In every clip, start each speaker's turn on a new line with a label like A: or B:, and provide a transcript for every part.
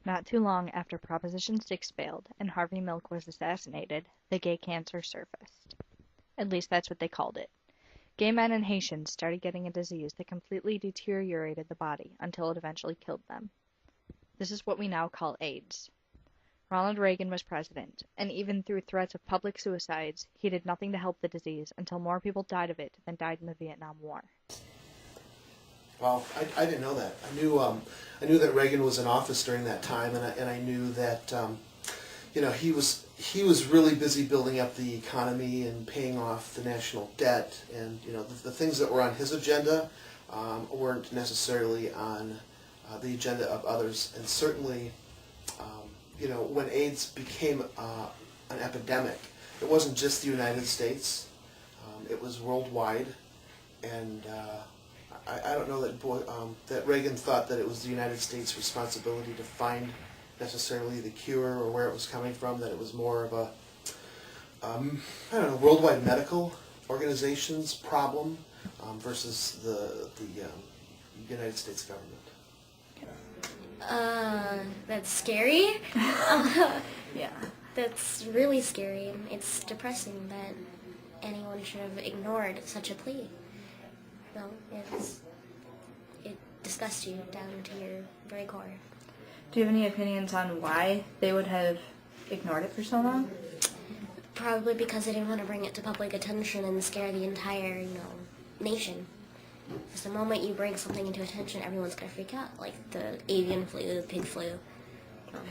A: Not too long after Proposition 6 failed and Harvey Milk was assassinated, the gay cancer surfaced. At least that's what they called it. Gay men and Haitians started getting a disease that completely deteriorated the body until it eventually killed them. This is what we now call AIDS. Ronald Reagan was president, and even through threats of public suicides, he did nothing to help the disease until more people died of it than died in the Vietnam War.
B: Well, I didn't know that. I knew that Reagan was in office during that time, and I knew that he was really busy building up the economy and paying off the national debt, and the things that were on his agenda weren't necessarily on the agenda of others, and certainly. When AIDS became an epidemic, it wasn't just the United States, it was worldwide, and I don't know that Reagan thought that it was the United States' responsibility to find necessarily the cure or where it was coming from, that it was more of a, worldwide medical organization's problem versus the United States government.
C: That's scary.
D: Yeah.
C: That's really scary. It's depressing that anyone should have ignored such a plea. It disgusts you down to your very core.
D: Do you have any opinions on why they would have ignored it for so long?
C: Probably because they didn't want to bring it to public attention and scare the entire, nation. Because the moment you bring something into attention, everyone's going to freak out. Like the avian flu, the pig flu.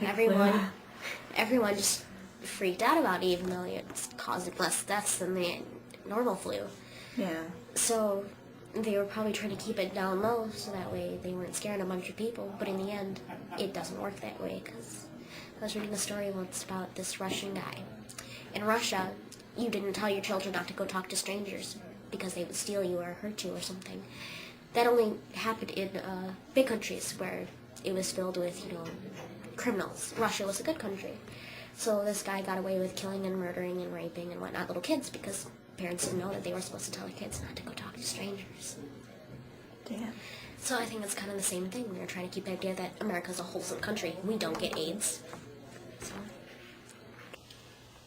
C: Everyone just freaked out about it, even though it's causing less deaths than the normal flu.
D: Yeah.
C: So they were probably trying to keep it down low so that way they weren't scaring a bunch of people. But in the end, it doesn't work that way, because I was reading a story once about this Russian guy. In Russia, you didn't tell your children not to go talk to strangers because they would steal you or hurt you or something. That only happened in big countries where it was filled with, criminals. Russia was a good country. So this guy got away with killing and murdering and raping and whatnot little kids because parents didn't know that they were supposed to tell their kids not to go talk to strangers.
D: Damn.
C: So I think it's kind of the same thing. They're trying to keep the idea that America's a wholesome country. We don't get AIDS. So.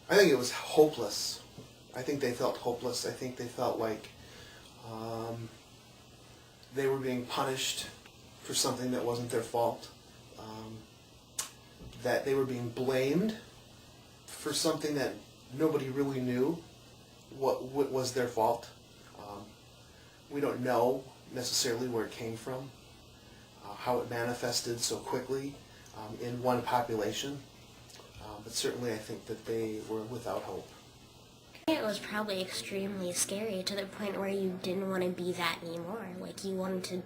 B: I think it was hopeless. I think they felt hopeless. I think they felt like they were being punished for something that wasn't their fault. That they were being blamed for something that nobody really knew what was their fault. We don't know necessarily where it came from, how it manifested so quickly in one population. But certainly I think that they were without hope.
C: It was probably extremely scary to the point where you didn't want to be that anymore. Like, you wanted to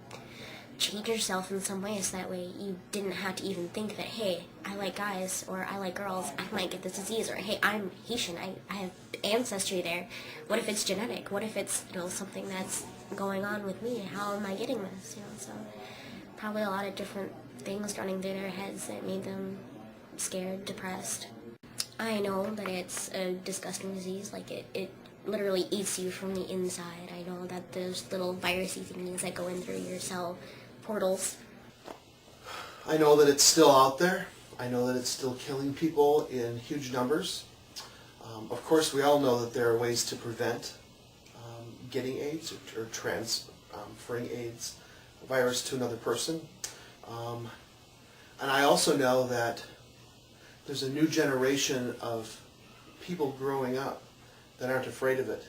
C: change yourself in some way so that way you didn't have to even think that, hey, I like guys, or I like girls, I might get this disease, or hey, I'm Haitian, I have ancestry there. What if it's genetic? What if it's, something that's going on with me? How am I getting this? So probably a lot of different things running through their heads that made them scared, depressed. I know that it's a disgusting disease, like it literally eats you from the inside. I know that there's little virusy things that go in through your cell portals.
B: I know that it's still out there. I know that it's still killing people in huge numbers. Of course, we all know that there are ways to prevent getting AIDS or transferring AIDS virus to another person. And I also know that there's a new generation of people growing up that aren't afraid of it,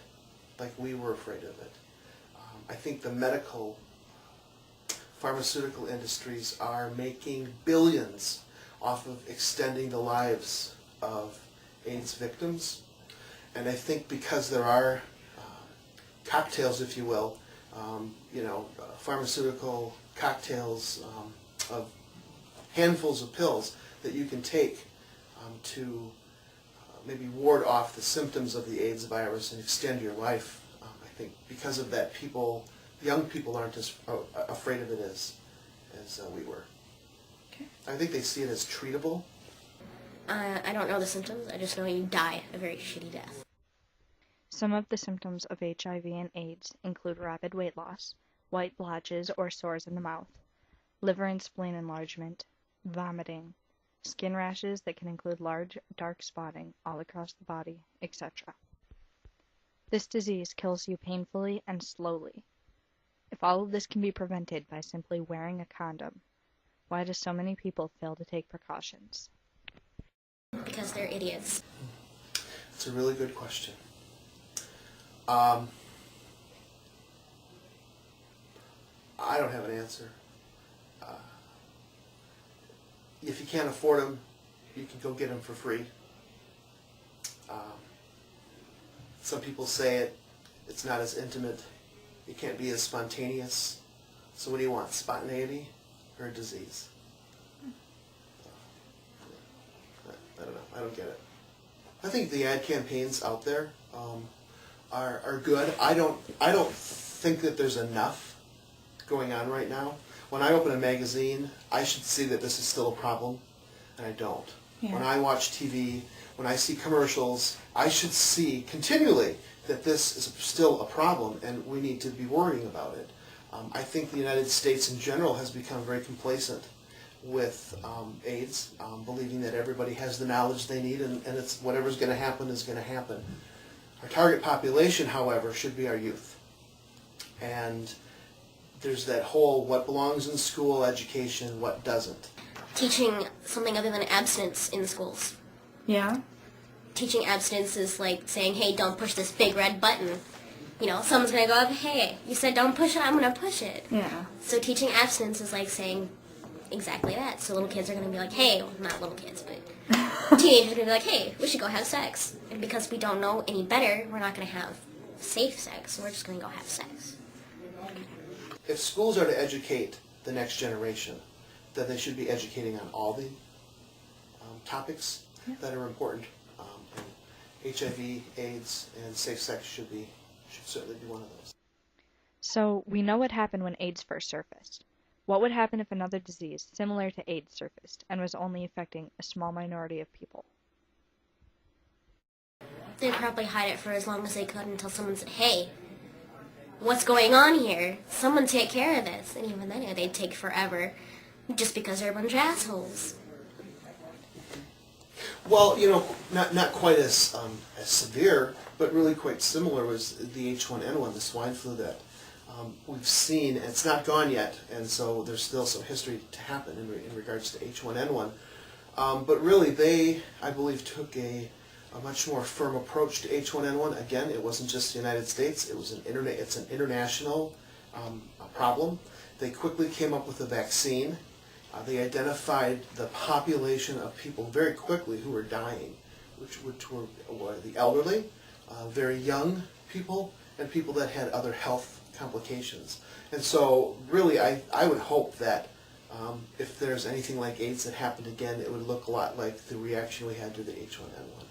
B: like we were afraid of it. I think the medical, pharmaceutical industries are making billions off of extending the lives of AIDS victims. And I think because there are cocktails, if you will, pharmaceutical cocktails of handfuls of pills that you can take to maybe ward off the symptoms of the AIDS virus and extend your life. I think because of that, young people aren't as afraid of it as we were.
D: Okay.
B: I think they see it as treatable.
C: I don't know the symptoms. I just know you die a very shitty death.
A: Some of the symptoms of HIV and AIDS include rapid weight loss, white blotches or sores in the mouth, liver and spleen enlargement, vomiting, skin rashes that can include large, dark spotting all across the body, etc. This disease kills you painfully and slowly. If all of this can be prevented by simply wearing a condom, why do so many people fail to take precautions?
C: Because they're idiots.
B: It's a really good question. I don't have an answer. If you can't afford them, you can go get them for free. Some people say it's not as intimate. It can't be as spontaneous. So what do you want, spontaneity or a disease? I don't know. I don't get it. I think the ad campaigns out there are good. I don't think that there's enough going on right now. When I open a magazine, I should see that this is still a problem, and I don't.
D: Yeah.
B: When I watch TV, when I see commercials, I should see continually that this is still a problem, and we need to be worrying about it. I think the United States in general has become very complacent with AIDS, believing that everybody has the knowledge they need, and it's whatever's going to happen is going to happen. Our target population, however, should be our youth. And there's that whole what belongs in school education, what doesn't.
C: Teaching something other than abstinence in schools.
D: Yeah?
C: Teaching abstinence is like saying, hey, don't push this big red button. You know, someone's going to go up, hey, you said don't push it, I'm going to push it.
D: Yeah.
C: So teaching abstinence is like saying exactly that. So little kids are going to be like, hey, well, not little kids, but teenagers are going to be like, hey, we should go have sex. And because we don't know any better, we're not going to have safe sex. So we're just going to go have sex.
B: If schools are to educate the next generation, then they should be educating on all the topics that are important. And HIV, AIDS, and safe sex should certainly be one of those.
A: So, we know what happened when AIDS first surfaced. What would happen if another disease similar to AIDS surfaced and was only affecting a small minority of people?
C: They'd probably hide it for as long as they could until someone said, hey, what's going on here? Someone take care of this. And even then, they'd take forever just because they're a bunch of assholes.
B: Well, you know, not quite as severe, but really quite similar was the H1N1, the swine flu that we've seen. It's not gone yet, and so there's still some history to happen in regards to H1N1. But really, they, I believe, took a much more firm approach to H1N1. Again, it wasn't just the United States; it's an international problem. They quickly came up with a vaccine. They identified the population of people very quickly who were dying, which were the elderly, very young people, and people that had other health complications. And so really I would hope that if there's anything like AIDS that happened again, it would look a lot like the reaction we had to the H1N1.